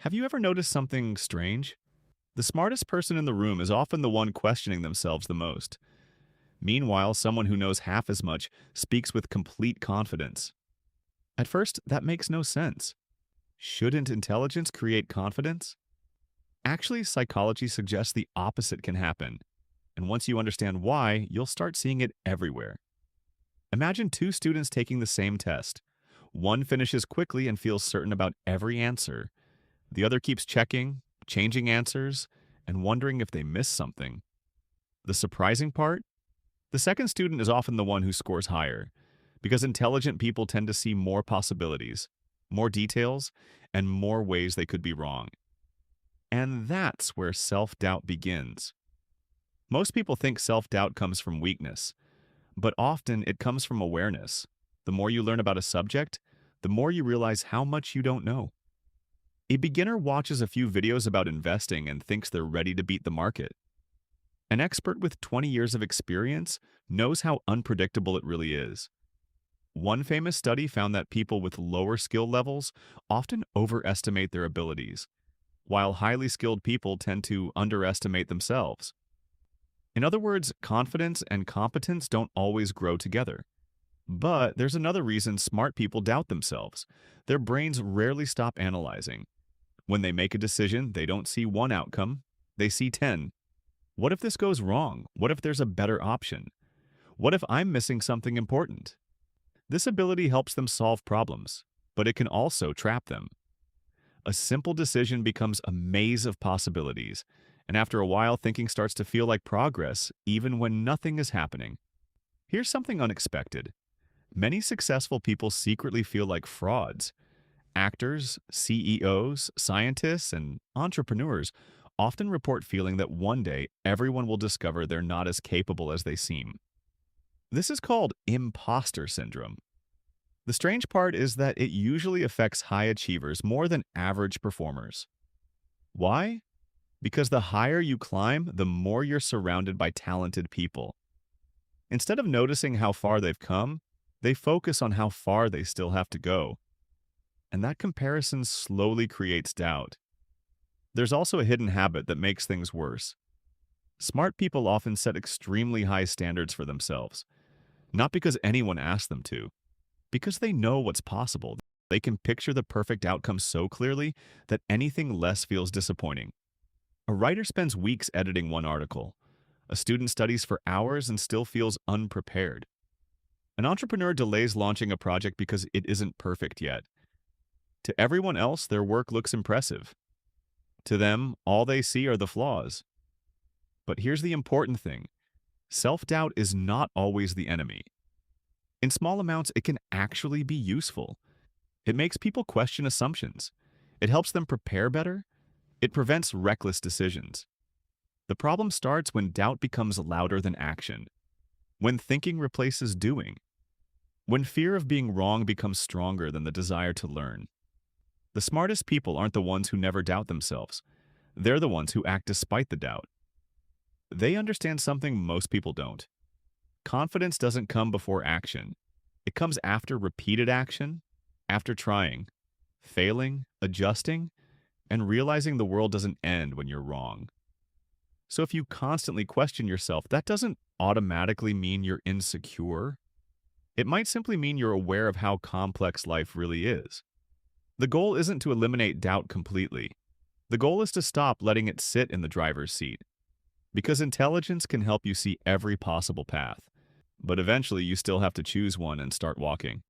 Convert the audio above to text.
Have you ever noticed something strange? The smartest person in the room is often the one questioning themselves the most. Meanwhile, someone who knows half as much speaks with complete confidence. At first, that makes no sense. Shouldn't intelligence create confidence? Actually, psychology suggests the opposite can happen. And once you understand why, you'll start seeing it everywhere. Imagine two students taking the same test. One finishes quickly and feels certain about every answer. The other keeps checking, changing answers, and wondering if they missed something. The surprising part? The second student is often the one who scores higher, because intelligent people tend to see more possibilities, more details, and more ways they could be wrong. And that's where self-doubt begins. Most people think self-doubt comes from weakness, but often it comes from awareness. The more you learn about a subject, the more you realize how much you don't know. A beginner watches a few videos about investing and thinks they're ready to beat the market. An expert with 20 years of experience knows how unpredictable it really is. One famous study found that people with lower skill levels often overestimate their abilities, while highly skilled people tend to underestimate themselves. In other words, confidence and competence don't always grow together. But there's another reason smart people doubt themselves. Their brains rarely stop analyzing. When they make a decision, they don't see one outcome, they see 10. What if this goes wrong? What if there's a better option? What if I'm missing something important? This ability helps them solve problems, but it can also trap them. A simple decision becomes a maze of possibilities, and after a while, thinking starts to feel like progress, even when nothing is happening. Here's something unexpected. Many successful people secretly feel like frauds. Actors, CEOs, scientists, and entrepreneurs often report feeling that one day everyone will discover they're not as capable as they seem. This is called impostor syndrome. The strange part is that it usually affects high achievers more than average performers. Why? Because the higher you climb, the more you're surrounded by talented people. Instead of noticing how far they've come, they focus on how far they still have to go. And that comparison slowly creates doubt. There's also a hidden habit that makes things worse. Smart people often set extremely high standards for themselves, not because anyone asked them to, because they know what's possible. They can picture the perfect outcome so clearly that anything less feels disappointing. A writer spends weeks editing one article. A student studies for hours and still feels unprepared. An entrepreneur delays launching a project because it isn't perfect yet. To everyone else, their work looks impressive. To them, all they see are the flaws. But here's the important thing. Self-doubt is not always the enemy. In small amounts, it can actually be useful. It makes people question assumptions. It helps them prepare better. It prevents reckless decisions. The problem starts when doubt becomes louder than action, when thinking replaces doing, when fear of being wrong becomes stronger than the desire to learn. The smartest people aren't the ones who never doubt themselves. They're the ones who act despite the doubt. They understand something most people don't. Confidence doesn't come before action. It comes after repeated action, after trying, failing, adjusting, and realizing the world doesn't end when you're wrong. So if you constantly question yourself, that doesn't automatically mean you're insecure. It might simply mean you're aware of how complex life really is. The goal isn't to eliminate doubt completely. The goal is to stop letting it sit in the driver's seat. Because intelligence can help you see every possible path, but eventually you still have to choose one and start walking.